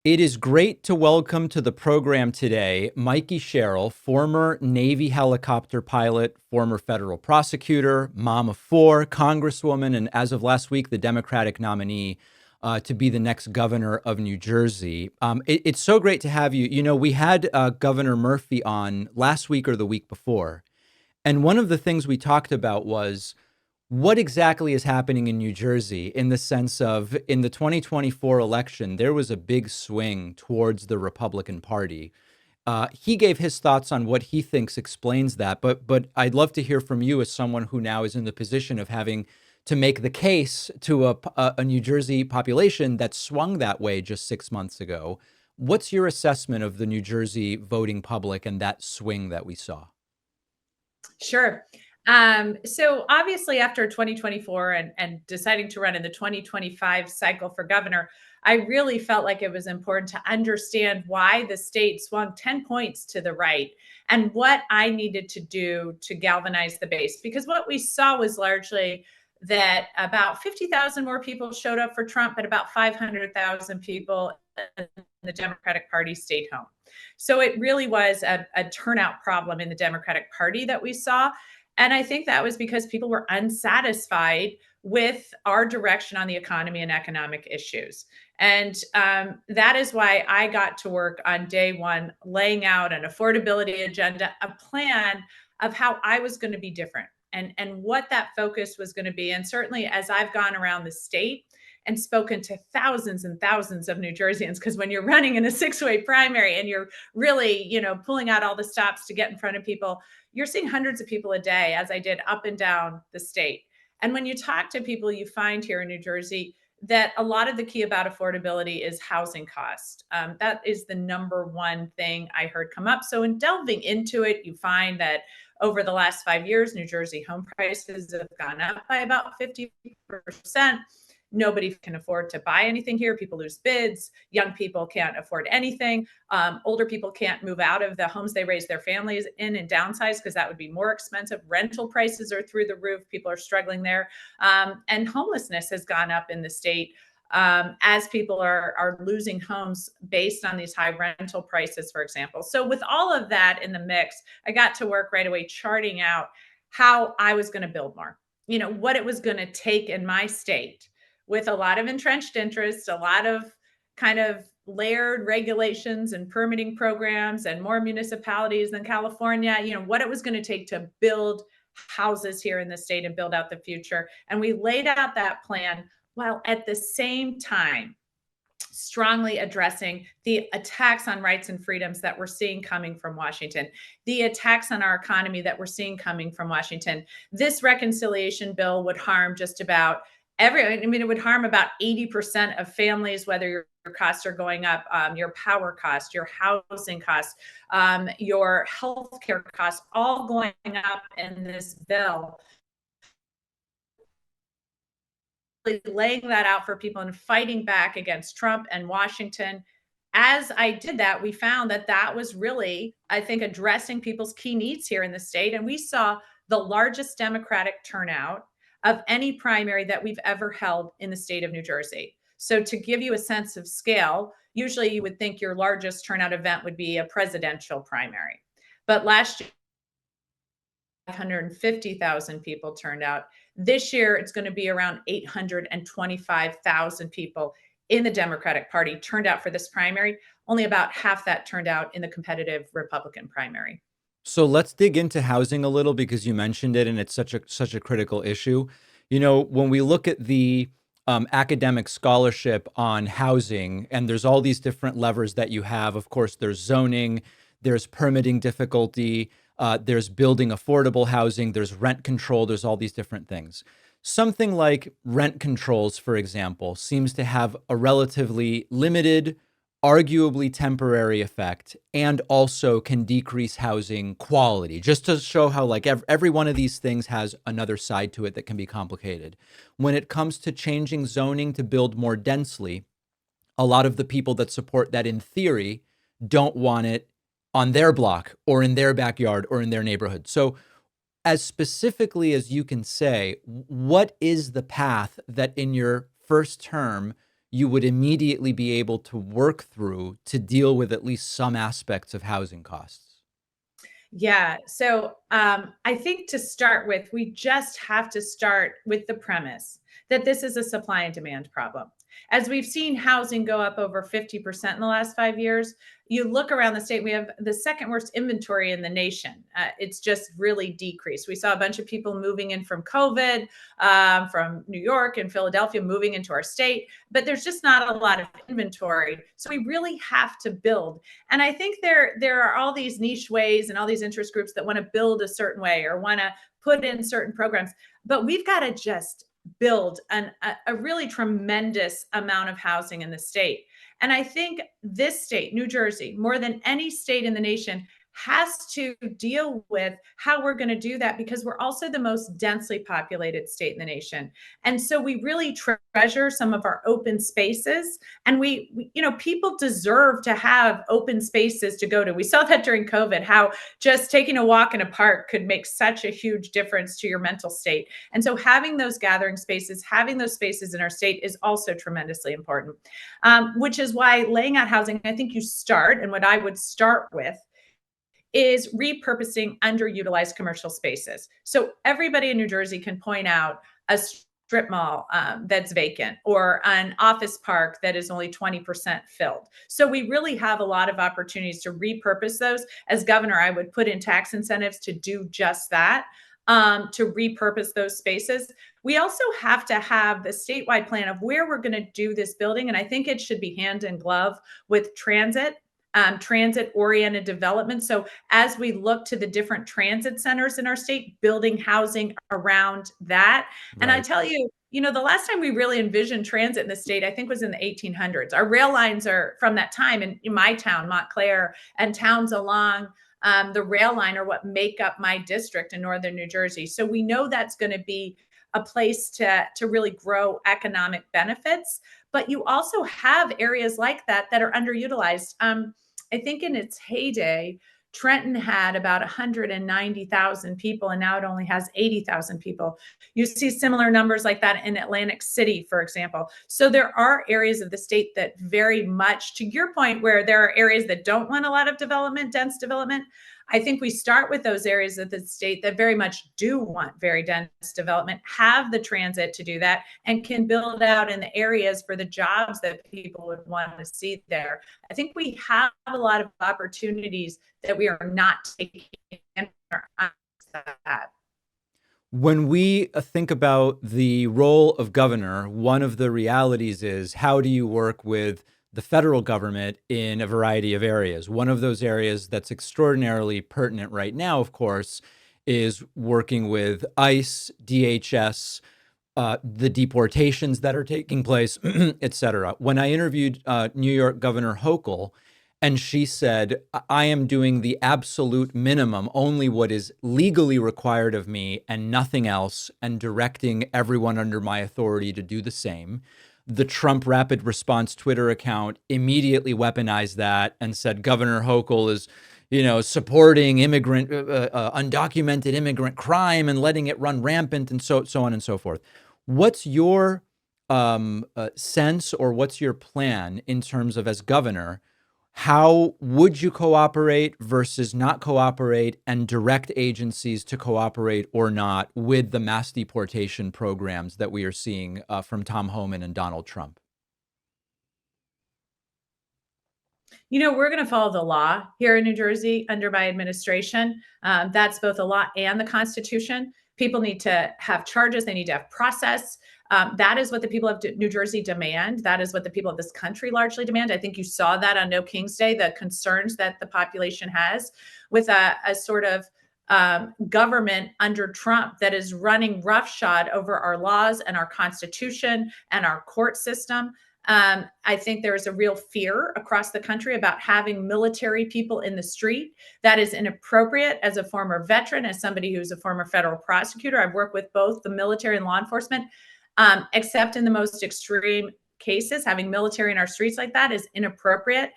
It is great to welcome to the program today Mikie Sherrill, former Navy helicopter pilot, former federal prosecutor, mom of four, Congresswoman, and as of last week, the Democratic nominee to be the next governor of New Jersey. It's so great to have you. You know, we had Governor Murphy on last week or the week before, and one of the things we talked about was what exactly is happening in New Jersey in the sense of in the 2024 election, there was a big swing towards the Republican Party. He gave his thoughts on what he thinks explains that, but I'd love to hear from you as someone who now is in the position of having to make the case to a New Jersey population that swung that way just 6 months ago. What's your assessment of the New Jersey voting public and that swing that we saw? Sure. So obviously after 2024 and deciding to run in the 2025 cycle for governor, I really felt like it was important to understand why the state swung 10 points to the right and what I needed to do to galvanize the base. Because what we saw was largely that about 50,000 more people showed up for Trump, but about 500,000 people in the Democratic Party stayed home. So it really was a turnout problem in the Democratic Party that we saw. And I think that was because people were unsatisfied with our direction on the economy and economic issues. And that is why I got to work on day one, laying out an affordability agenda, a plan of how I was going to be different and what that focus was going to be. And certainly as I've gone around the state and spoken to thousands and thousands of New Jerseyans, because when you're running in a six-way primary and you're really, pulling out all the stops to get in front of people, you're seeing hundreds of people a day, as I did up and down the state. And when you talk to people, you find here in New Jersey that a lot of the key about affordability is housing cost. That is the number one thing I heard come up. So in delving into it, you find that over the last 5 years, New Jersey home prices have gone up by about 50%. Nobody can afford to buy anything here. People lose bids. Young people can't afford anything. Older people can't move out of the homes they raise their families in and downsize because that would be more expensive. Rental prices are through the roof. People are struggling there. And homelessness has gone up in the state as people are losing homes based on these high rental prices, for example. So with all of that in the mix, I got to work right away charting out how I was going to build more, what it was going to take in my state with a lot of entrenched interests, a lot of kind of layered regulations and permitting programs and more municipalities than California, what it was going to take to build houses here in the state and build out the future. And we laid out that plan while at the same time strongly addressing the attacks on rights and freedoms that we're seeing coming from Washington, the attacks on our economy that we're seeing coming from Washington. This reconciliation bill would harm just about it would harm about 80% of families, whether your costs are going up, your power cost, your housing costs, your healthcare costs, all going up in this bill. Laying that out for people and fighting back against Trump and Washington. As I did that, we found that that was really, I think, addressing people's key needs here in the state. And we saw the largest Democratic turnout of any primary that we've ever held in the state of New Jersey. So to give you a sense of scale, usually you would think your largest turnout event would be a presidential primary. But last year, 550,000 people turned out. This year, it's going to be around 825,000 people in the Democratic Party turned out for this primary. Only about half that turned out in the competitive Republican primary. So let's dig into housing a little because you mentioned it and it's such a critical issue. You know, when we look at the academic scholarship on housing, and there's all these different levers that you have. Of course, there's zoning, there's permitting difficulty, there's building affordable housing, there's rent control, there's all these different things. Something like rent controls, for example, seems to have a relatively limited, arguably temporary effect, and also can decrease housing quality, just to show how like every one of these things has another side to it that can be complicated. When it comes to changing zoning to build more densely, a lot of the people that support that in theory don't want it on their block or in their backyard or in their neighborhood. So as specifically as you can say, what is the path that in your first term you would immediately be able to work through to deal with at least some aspects of housing costs? Yeah. So I think to start with, we just have to start with the premise that this is a supply and demand problem. As we've seen housing go up over 50% in the last 5 years, you look around the state, we have the second worst inventory in the nation. It's just really decreased. We saw a bunch of people moving in from COVID, from New York and Philadelphia, moving into our state, but there's just not a lot of inventory. So we really have to build. And I think there are all these niche ways and all these interest groups that want to build a certain way or want to put in certain programs, but we've got to just build a really tremendous amount of housing in the state. And I think this state, New Jersey, more than any state in the nation, has to deal with how we're going to do that because we're also the most densely populated state in the nation. And so we really treasure some of our open spaces, and people deserve to have open spaces to go to. We saw that during COVID, how just taking a walk in a park could make such a huge difference to your mental state. And so having those gathering spaces, having those spaces in our state is also tremendously important, which is why laying out housing, I think you start, and what I would start with is repurposing underutilized commercial spaces. So everybody in New Jersey can point out a strip mall that's vacant or an office park that is only 20% filled. So we really have a lot of opportunities to repurpose those. As governor, I would put in tax incentives to do just that, to repurpose those spaces. We also have to have the statewide plan of where we're going to do this building. And I think it should be hand in glove with transit-oriented development. So as we look to the different transit centers in our state, building housing around that. And I tell you, the last time we really envisioned transit in the state, I think was in the 1800s. Our rail lines are from that time in my town, Montclair, and towns along the rail line are what make up my district in northern New Jersey. So we know that's going to be a place to really grow economic benefits. But you also have areas like that that are underutilized. I think in its heyday, Trenton had about 190,000 people, and now it only has 80,000 people. You see similar numbers like that in Atlantic City, for example. So there are areas of the state that very much, to your point, where there are areas that don't want a lot of development, dense development. I think we start with those areas of the state that very much do want very dense development, have the transit to do that, and can build out in the areas for the jobs that people would want to see there. I think we have a lot of opportunities that we are not taking that. When we think about the role of governor, one of the realities is how do you work with the federal government in a variety of areas? One of those areas that's extraordinarily pertinent right now, of course, is working with ICE, DHS, the deportations that are taking place, et cetera. When I interviewed New York Governor Hochul, and she said, I am doing the absolute minimum, only what is legally required of me and nothing else, and directing everyone under my authority to do the same. The Trump Rapid Response Twitter account immediately weaponized that and said Governor Hochul is, supporting undocumented immigrant crime and letting it run rampant and so on and so forth. What's your sense, or what's your plan in terms of, as governor, how would you cooperate versus not cooperate, and direct agencies to cooperate or not with the mass deportation programs that we are seeing from Tom Homan and Donald Trump? We're going to follow the law here in New Jersey under my administration. That's both the law and the Constitution. People need to have charges. They need to have process. That is what the people of New Jersey demand. That is what the people of this country largely demand. I think you saw that on No King's Day, the concerns that the population has with a sort of government under Trump that is running roughshod over our laws and our Constitution and our court system. I think there is a real fear across the country about having military people in the street. That is inappropriate. As a former veteran, as somebody who's a former federal prosecutor, I've worked with both the military and law enforcement. Except in the most extreme cases, having military in our streets like that is inappropriate.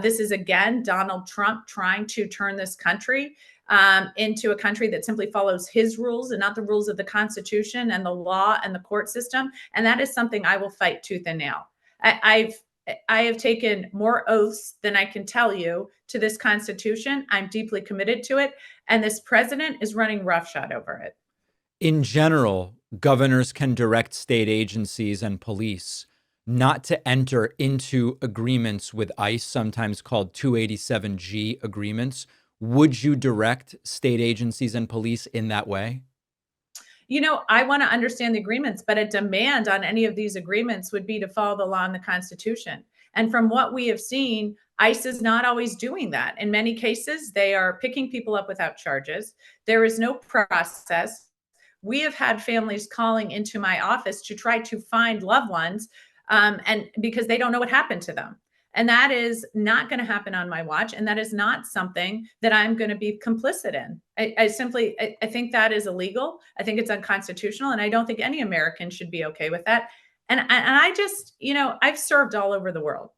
This is, again, Donald Trump trying to turn this country into a country that simply follows his rules and not the rules of the Constitution and the law and the court system. And that is something I will fight tooth and nail. I've I have taken more oaths than I can tell you to this Constitution. I'm deeply committed to it, and this president is running roughshod over it. In general, governors can direct state agencies and police not to enter into agreements with ICE, sometimes called 287G agreements. Would you direct state agencies and police in that way? I want to understand the agreements, but a demand on any of these agreements would be to follow the law and the Constitution. And from what we have seen, ICE is not always doing that. In many cases, they are picking people up without charges. There is no process. We have had families calling into my office to try to find loved ones, and because they don't know what happened to them. And that is not going to happen on my watch. And that is not something that I'm going to be complicit in. I think that is illegal. I think it's unconstitutional. And I don't think any American should be okay with that. And I just, I've served all over the world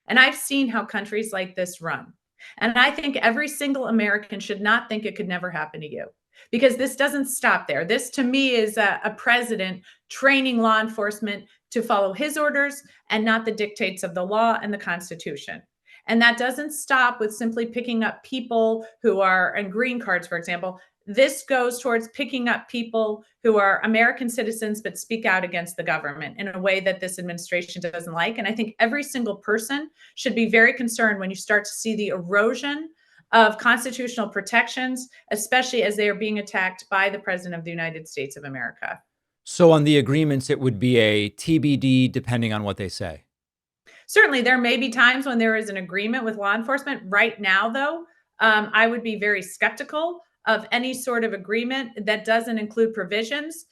and I've seen how countries like this run. And I think every single American should not think it could never happen to you, because this doesn't stop there. This to me is a president training law enforcement to follow his orders and not the dictates of the law and the Constitution. And that doesn't stop with simply picking up people who are in green cards, for example. This goes towards picking up people who are American citizens but speak out against the government in a way that this administration doesn't like. And I think every single person should be very concerned when you start to see the erosion of constitutional protections, especially as they are being attacked by the President of the United States of America. So on the agreements, it would be a TBD depending on what they say. Certainly, there may be times when there is an agreement with law enforcement. Right now, though, I would be very skeptical of any sort of agreement that doesn't include provisions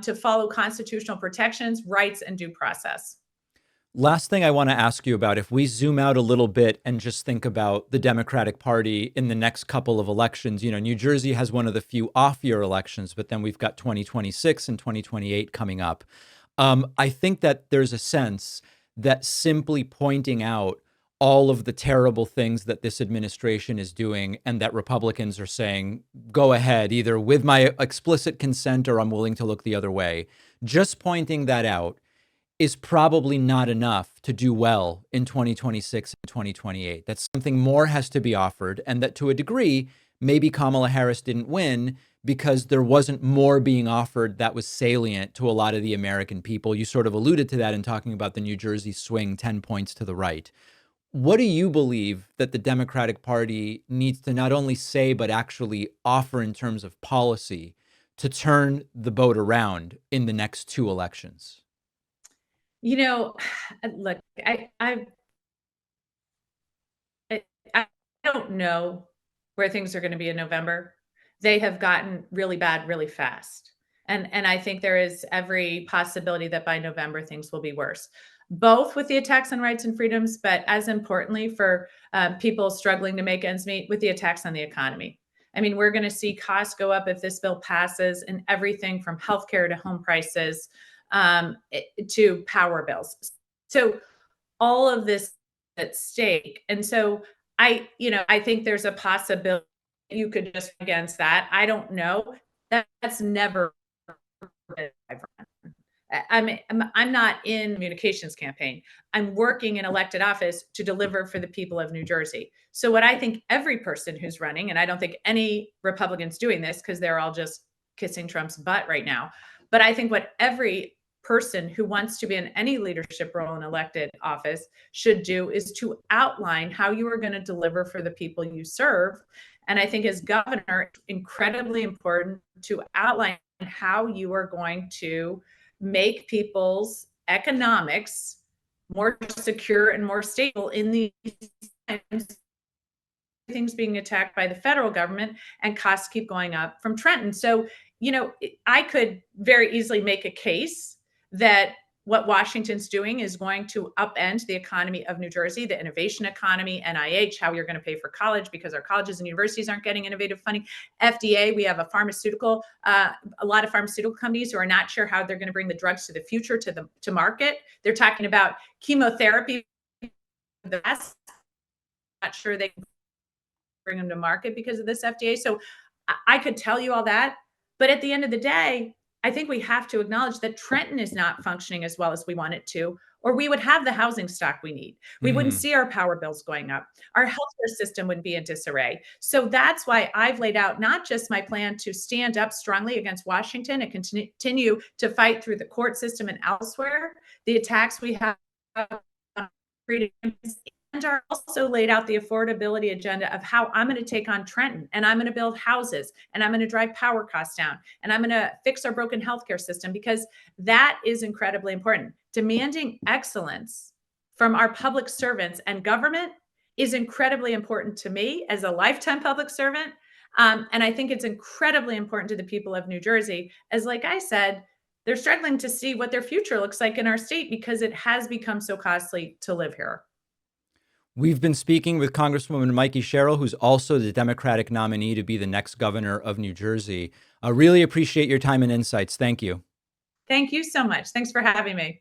to follow constitutional protections, rights, and due process. Last thing I want to ask you about, if we zoom out a little bit and just think about the Democratic Party in the next couple of elections, New Jersey has one of the few off-year elections, but then we've got 2026 and 2028 coming up. I think that there's a sense that simply pointing out all of the terrible things that this administration is doing and that Republicans are saying, go ahead, either with my explicit consent or I'm willing to look the other way, just pointing that out is probably not enough to do well in 2026 and 2028. That something more has to be offered, and that to a degree, maybe Kamala Harris didn't win because there wasn't more being offered that was salient to a lot of the American people. You sort of alluded to that in talking about the New Jersey swing 10 points to the right. What do you believe that the Democratic Party needs to not only say, but actually offer in terms of policy to turn the boat around in the next two elections? Look, I don't know where things are going to be in November. They have gotten really bad really fast. And I think there is every possibility that by November things will be worse, both with the attacks on rights and freedoms, but as importantly for people struggling to make ends meet, with the attacks on the economy. I mean, we're going to see costs go up if this bill passes, and everything from healthcare to home prices to power bills. So all of this at stake. And so I think there's a possibility you could just against that. I don't know. That's never been my friend. I'm not in communications campaign. I'm working in elected office to deliver for the people of New Jersey. So what I think every person who's running, and I don't think any Republicans doing this because they're all just kissing Trump's butt right now, but I think what every person who wants to be in any leadership role in elected office should do is to outline how you are going to deliver for the people you serve. And I think as governor, it's incredibly important to outline how you are going to make people's economics more secure and more stable in these times. Things being attacked by the federal government and costs keep going up from Trenton. So, I could very easily make a case that what Washington's doing is going to upend the economy of New Jersey, the innovation economy, NIH, how you're going to pay for college because our colleges and universities aren't getting innovative funding. FDA, we have a lot of pharmaceutical companies who are not sure how they're going to bring the drugs to the future to market. They're talking about chemotherapy. That's not sure they can bring them to market because of this FDA. So I could tell you all that, but at the end of the day, I think we have to acknowledge that Trenton is not functioning as well as we want it to, or we would have the housing stock we need. We wouldn't Mhm. see our power bills going up. Our healthcare system wouldn't be in disarray. So that's why I've laid out not just my plan to stand up strongly against Washington and continue to fight through the court system and elsewhere, the attacks we have on freedoms, and are also laid out the affordability agenda of how I'm going to take on Trenton, and I'm going to build houses, and I'm going to drive power costs down, and I'm going to fix our broken healthcare system, because that is incredibly important. Demanding excellence from our public servants and government is incredibly important to me as a lifetime public servant. And I think it's incredibly important to the people of New Jersey, as, like I said, they're struggling to see what their future looks like in our state because it has become so costly to live here. We've been speaking with Congresswoman Mikie Sherrill, who's also the Democratic nominee to be the next governor of New Jersey. I really appreciate your time and insights. Thank you. Thank you so much. Thanks for having me.